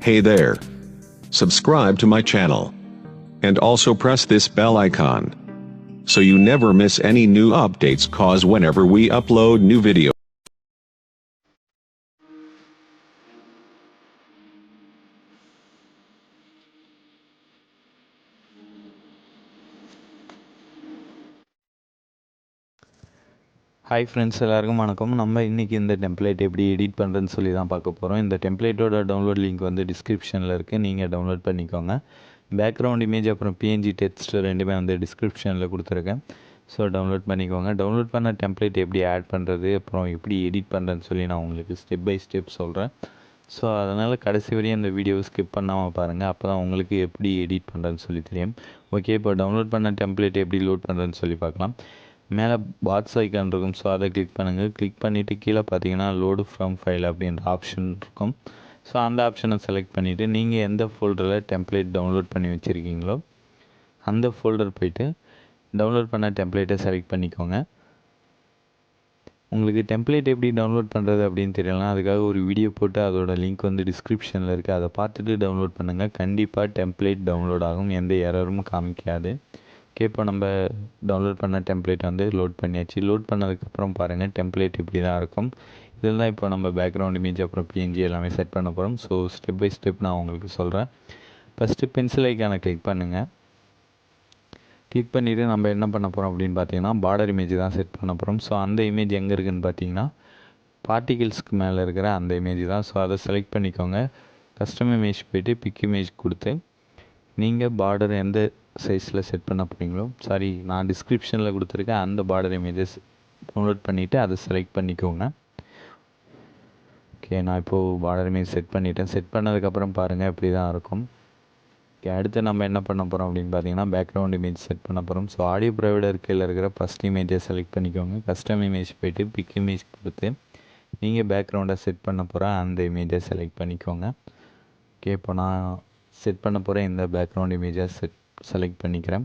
Hey there. Subscribe to my channel. And also press this bell icon, so you never miss any new updates cause whenever we upload new video. Hi friends, எல்லாருக்கும் வணக்கம். நம்ம இன்றைக்கி இந்த template எப்படி edit பண்ணுறதுன்னு சொல்லி தான் பார்க்க போகிறோம். இந்த டெம்ப்ளேட்டோட டவுன்லோட் லிங்க் வந்து டிஸ்கிரிப்ஷனில் இருக்குது, நீங்கள் டவுன்லோட் பண்ணிக்கோங்க. பேக்ரவுண்ட் இமேஜ் அப்புறம் பிஎன்ஜி டெக்ஸ்ட் ரெண்டுமே வந்து டிஸ்கிரிப்ஷனில் கொடுத்துருக்கேன். ஸோ டவுன்லோட் பண்ணிக்கோங்க. டவுன்லோட் பண்ண டெம்ப்ளேட் எப்படி ஆட் பண்ணுறது, அப்புறம் எப்படி எடிட் பண்ணுறதுன்னு சொல்லி நான் உங்களுக்கு ஸ்டெப் பை ஸ்டெப் சொல்கிறேன். ஸோ அதனால் கடைசி வரையும் இந்த வீடியோவை ஸ்கிப் பண்ணாமல் பாருங்கள், அப்போ தான் உங்களுக்கு எப்படி எடிட் பண்ணுறதுன்னு சொல்லி தெரியும். ஓகே, இப்போ டவுன்லோட் பண்ண டெம்ப்ளேட் எப்படி லோட் பண்ணுறதுன்னு சொல்லி பார்க்கலாம். மேலே பாக்ஸ் ஐக்கான் இருக்கும், ஸோ அதை கிளிக் பண்ணுங்கள். கிளிக் பண்ணிவிட்டு கீழே பார்த்தீங்கன்னா லோடு ஃப்ரம் ஃபைல் அப்படின்ற ஆப்ஷன் இருக்கும். ஸோ அந்த ஆப்ஷனை செலக்ட் பண்ணிவிட்டு நீங்கள் எந்த ஃபோல்டரில் டெம்ப்ளேட் டவுன்லோட் பண்ணி வச்சுருக்கீங்களோ அந்த ஃபோல்டர் போய்ட்டு டவுன்லோட் பண்ண டெம்ப்ளேட்டை செலக்ட் பண்ணிக்கோங்க. உங்களுக்கு டெம்ப்ளேட் எப்படி டவுன்லோட் பண்ணுறது அப்படின்னு தெரியலனா அதுக்காக ஒரு வீடியோ போட்டு அதோட லிங்க் வந்து டிஸ்கிரிப்ஷனில் இருக்குது, அதை பார்த்துட்டு டவுன்லோட் பண்ணுங்கள். கண்டிப்பாக டெம்ப்ளேட் டவுன்லோட் ஆகும், எந்த எரரும் காமிக்காது. இப்போ நம்ம டவுன்லோட் பண்ண டெம்ப்ளேட் வந்து லோட் பண்ணியாச்சு. லோட் பண்ணதுக்கப்புறம் பாருங்கள் டெம்ப்ளேட் இப்படி தான் இருக்கும். இதில் தான் இப்போ நம்ம பேக்ரவுண்ட் இமேஜ் அப்புறம் பிஎன்ஜி எல்லாமே செட் பண்ண போகிறோம். ஸோ ஸ்டெப் பை ஸ்டெப் நான் உங்களுக்கு சொல்கிறேன். ஃபஸ்ட்டு பென்சில் ஐக்கானை கிளிக் பண்ணுங்கள். கிளிக் பண்ணிவிட்டு நம்ம என்ன பண்ண போகிறோம் அப்படின்னு பார்த்தீங்கன்னா பார்டர் இமேஜ் தான் செட் பண்ண போகிறோம். ஸோ அந்த இமேஜ் எங்கே இருக்குதுன்னு பார்த்தீங்கன்னா பார்ட்டிகிள்ஸ்க்கு மேலே இருக்கிற அந்த இமேஜ் தான். ஸோ அதை செலக்ட் பண்ணிக்கோங்க. கஸ்டம் இமேஜ் போய்ட்டு பிக் இமேஜ் கொடுத்து நீங்கள் பார்டர் எந்த சைஸில் செட் பண்ண போகிறீங்களோ, நான் டிஸ்கிரிப்ஷனில் கொடுத்துருக்கேன் அந்த பார்டர் இமேஜஸ் டவுன்லோட் பண்ணிவிட்டு அதை செலக்ட் பண்ணிக்கோங்க. ஓகே, நான் இப்போது பார்டர் இமேஜ் செட் பண்ணிவிட்டேன். செட் பண்ணதுக்கப்புறம் பாருங்கள் இப்படி தான் இருக்கும். ஓகே, அடுத்து நம்ம என்ன பண்ண போகிறோம் அப்படின்னு பார்த்தீங்கன்னா பேக்ரவுண்ட் இமேஜ் செட் பண்ண போகிறோம். ஸோ ஆடியோ ப்ரொவைடர் கீழே இருக்கிற ஃபஸ்ட் இமேஜை செலக்ட் பண்ணிக்கோங்க. கஸ்டம் இமேஜ் போய்ட்டு பிக் இமேஜ் கொடுத்து நீங்கள் பேக்ரவுண்டை செட் பண்ண போகிற அந்த இமேஜை செலக்ட் பண்ணிக்கோங்க. ஓகே, இப்போ நான் செட் பண்ண போகிற இந்த பேக்ரவுண்ட் இமேஜை செலக்ட் பண்ணிக்கிறேன்.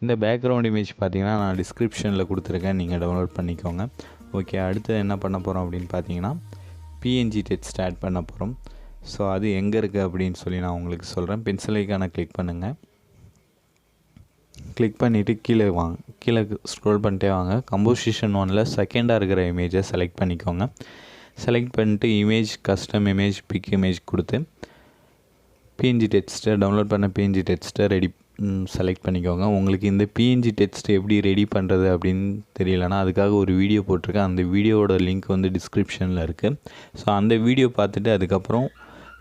இந்த பேக்ரவுண்ட் இமேஜ் பார்த்தீங்கன்னா நான் டிஸ்கிரிப்ஷனில் கொடுத்துருக்கேன், நீங்கள் டவுன்லோட் பண்ணிக்கோங்க. ஓகே, அடுத்து என்ன பண்ண போகிறோம் அப்படின்னு பார்த்தீங்கன்னா பிஎன்ஜி டெக்ஸ்ட் ஆட் பண்ண போகிறோம். ஸோ அது எங்கே இருக்குது அப்படின்னு சொல்லி நான் உங்களுக்கு சொல்கிறேன். பென்சில் ஐக்கானை கிளிக் பண்ணுங்கள். கிளிக் பண்ணிவிட்டு கீழே ஸ்க்ரோல் பண்ணிட்டே வாங்க. கம்போசிஷன் 1ல் செகண்டாக இருக்கிற இமேஜை செலக்ட் பண்ணிக்கோங்க. செலக்ட் பண்ணிட்டு image custom image big image கொடுத்து பிஎன்ஜி டெக்ஸ்ட்டை டவுன்லோட் பண்ண பிஎன்ஜி டெக்ஸ்ட்டை செலக்ட் பண்ணிக்கோங்க. உங்களுக்கு இந்த பிஎன்ஜி டெக்ஸ்ட் எப்படி ரெடி பண்ணுறது அப்படின்னு தெரியலனா அதுக்காக ஒரு வீடியோ போட்டிருக்கேன், அந்த வீடியோவோட லிங்க் வந்து டிஸ்கிரிப்ஷனில் இருக்குது. ஸோ அந்த வீடியோ பார்த்துட்டு அதுக்கப்புறம்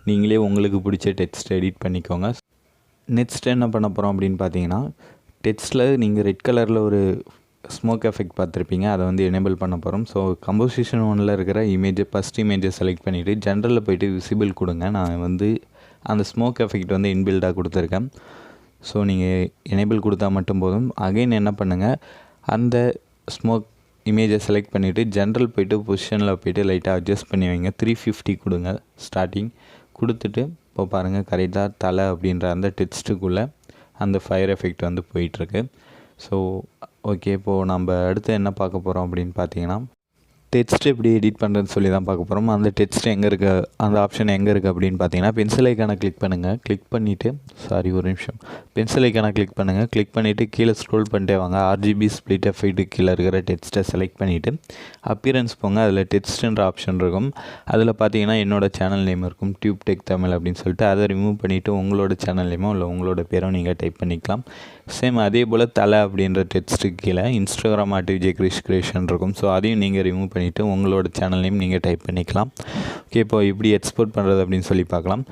நீங்களே உங்களுக்கு பிடிச்ச டெக்ஸ்ட் எடிட் பண்ணிக்கோங்க. நெக்ஸ்ட் என்ன பண்ண போகிறோம் அப்படின்னு பார்த்தீங்கன்னா டெக்ஸ்ட்டில் நீங்கள் ரெட் கலரில் ஒரு ஸ்மோக் எஃபெக்ட் பார்த்துருப்பீங்க, அதை வந்து எனேபிள் பண்ண போகிறோம். ஸோ கம்போசிஷன் 1ல் இருக்கிற ஃபஸ்ட் இமேஜை செலக்ட் பண்ணிவிட்டு ஜென்ரலில் போய்ட்டு விசிபிள் கொடுங்க. நான் வந்து அந்த ஸ்மோக் எஃபெக்ட் வந்து இன்பில்டாக கொடுத்துருக்கேன். ஸோ நீங்கள் எனேபிள் கொடுத்தா மட்டும் போதும். அகைன் என்ன பண்ணுங்கள், அந்த ஸ்மோக் இமேஜை செலக்ட் பண்ணிவிட்டு ஜென்ரல் போய்ட்டு பொசிஷனில் போய்ட்டு லைட்டாக அட்ஜஸ்ட் பண்ணி வைங்க. 350 கொடுங்க ஸ்டார்டிங் கொடுத்துட்டு இப்போ பாருங்கள் கரெக்டாக தலை அப்படின்ற அந்த டெக்ஸ்ட்டுக்குள்ளே அந்த ஃபயர் எஃபெக்ட் வந்து போயிட்டுருக்கு. ஸோ ஓகே, இப்போது நம்ம அடுத்து என்ன பார்க்க போகிறோம் அப்படின்னு பார்த்தீங்கன்னா டெக்ஸ்ட் எப்படி எடிட் பண்ணுறதுன்னு சொல்லி தான் பார்க்க போகிறோம். அந்த டெக்ஸ்ட் எங்கே இருக்குது, அந்த ஆப்ஷன் எங்கே இருக்குது அப்படின்னு பார்த்தீங்கன்னா பென்சில் ஐக்கானை கிளிக் பண்ணுங்கள். கிளிக் பண்ணிவிட்டு பென்சில் ஐக்கானை கிளிக் பண்ணுங்கள். கிளிக் பண்ணிவிட்டு கீழே ஸ்க்ரோல் பண்ணிட்டே வாங்க. ஆர்ஜிபி ஸ்ப்ளிட் எஃபெக்ட் கீழே இருக்கிற டெக்ஸ்ட்டை செலக்ட் பண்ணிவிட்டு அப்பியரன்ஸ் போங்க. அதில் டெக்ஸ்ட்டுன்ற ஆப்ஷன் இருக்கும். அதில் பார்த்தீங்கன்னா என்னோடய சேனல் நேம் இருக்கும், டியூப் டெக் தமிழ் அப்படின்னு சொல்லிட்டு. அதை ரிமூவ் பண்ணிவிட்டு உங்களோட சேனல் நேமோ இல்லை உங்களோட பேரும் நீங்கள் டைப் பண்ணிக்கலாம். சேம் அதே போல் தலை அப்படின்ற டெக்ஸ்ட்டுக்கு கீழே இன்ஸ்டாகிராம் @விஜய் கிரியேஷன் இருக்கும். ஸோ அதையும் நீங்கள் ரிமூவ் பண்ணிவிட்டு உங்களோட சேனல் நேம் நீங்கள் டைப் பண்ணிக்கலாம். ஓகே, இப்போ எப்படி எக்ஸ்போர்ட் பண்ணுறது அப்படின்னு சொல்லி பார்க்கலாம்.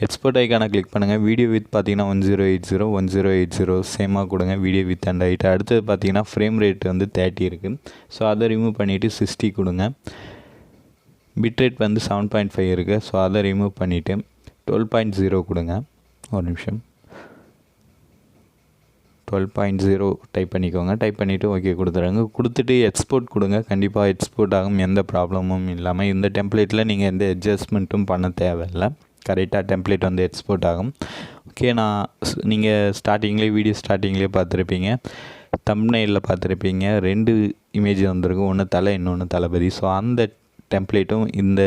எக்ஸ்போர்ட் ஐக்கானை கிளிக் பண்ணுங்கள். வீடியோ வித் பார்த்தீங்கன்னா 1080 சேமாக கொடுங்க. Video width and height. அடுத்தது பார்த்தீங்கன்னா ஃப்ரேம் ரேட் வந்து 30 இருக்குது. ஸோ அதை ரிமூவ் பண்ணிவிட்டு 60 கொடுங்க. பிட் ரேட் வந்து 7.5 இருக்குது. ஸோ அதை ரிமூவ் பண்ணிவிட்டு 12.0 கொடுங்க. ஒரு நிமிஷம், 12.0 டைப் பண்ணிக்கோங்க. டைப் பண்ணிவிட்டு ஓகே கொடுத்துருங்க. கொடுத்துட்டு எக்ஸ்போர்ட் கொடுங்க. கண்டிப்பாக எக்ஸ்போர்ட் ஆகும், எந்த ப்ராப்ளமும் இல்லாமல். இந்த டெம்ப்ளேட்டில் நீங்கள் எந்த அட்ஜஸ்ட்மெண்ட்டும் பண்ண தேவையில்லை, கரெக்டாக டெம்ப்ளேட் வந்து எக்ஸ்போர்ட் ஆகும். ஓகே, நீங்கள் வீடியோ ஸ்டார்டிங்லேயே பார்த்துருப்பீங்க, தம்ப்நெயிலில் பார்த்துருப்பீங்க, 2 இமேஜ் வந்திருக்கும், ஒன்று தலை இன்னொன்று தளபதி. ஸோ அந்த டெம்ப்ளேட்டும் இந்த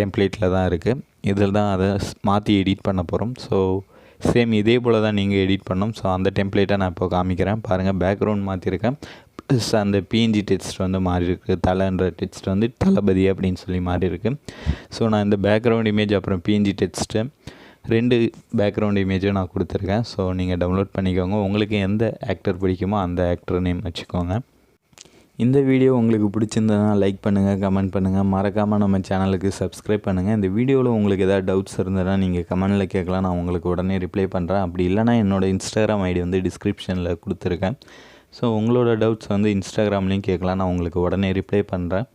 டெம்ப்ளேட்டில் தான் இருக்குது. இதில் தான் அதை மாற்றி எடிட் பண்ண போகிறோம். ஸோ சேம் இதே போல் தான் நீங்கள் எடிட் பண்ணணும். ஸோ அந்த டெம்ப்ளேட்டை நான் இப்போ காமிக்கிறேன் பாருங்கள். பேக்ரவுண்ட் மாற்றிருக்கேன், ப்ளஸ் அந்த பிஎன்ஜி டெக்ஸ்ட் வந்து மாறி இருக்குது. தலைன்ற டெக்ஸ்ட் வந்து தளபதி அப்படின்னு சொல்லி மாறி இருக்குது. ஸோ நான் இந்த பேக்ரவுண்ட் இமேஜ் அப்புறம் பிஎன்ஜி டெக்ஸ்ட்டு 2 பேக்ரவுண்ட் இமேஜும் நான் கொடுத்துருக்கேன். ஸோ நீங்கள் டவுன்லோட் பண்ணிக்கோங்க. உங்களுக்கு எந்த ஆக்டர் பிடிக்குமோ அந்த ஆக்டர் நேம் வச்சுக்கோங்க. இந்த வீடியோ உங்களுக்கு பிடிச்சிருந்ததுன்னா லைக் பண்ணுங்கள், கமெண்ட் பண்ணுங்கள், மறக்காமல் நம்ம சேனலுக்கு சப்ஸ்கிரைப் பண்ணுங்கள். இந்த வீடியோவில் உங்களுக்கு ஏதாவது டவுட்ஸ் இருந்ததுன்னா நீங்கள் கமெண்டில் கேட்கலாம், நான் உங்களுக்கு உடனே ரிப்ளை பண்ணுறேன். அப்படி இல்லைனா என்னோடய இன்ஸ்டாகிராம் ஐடி வந்து டிஸ்கிரிப்ஷனில் கொடுத்துருக்கேன். ஸோ உங்களோட டவுட்ஸ் வந்து இன்ஸ்டாகிராம்லேயும் கேட்கலாம், நான் உங்களுக்கு உடனே ரிப்ளை பண்ணுறேன்.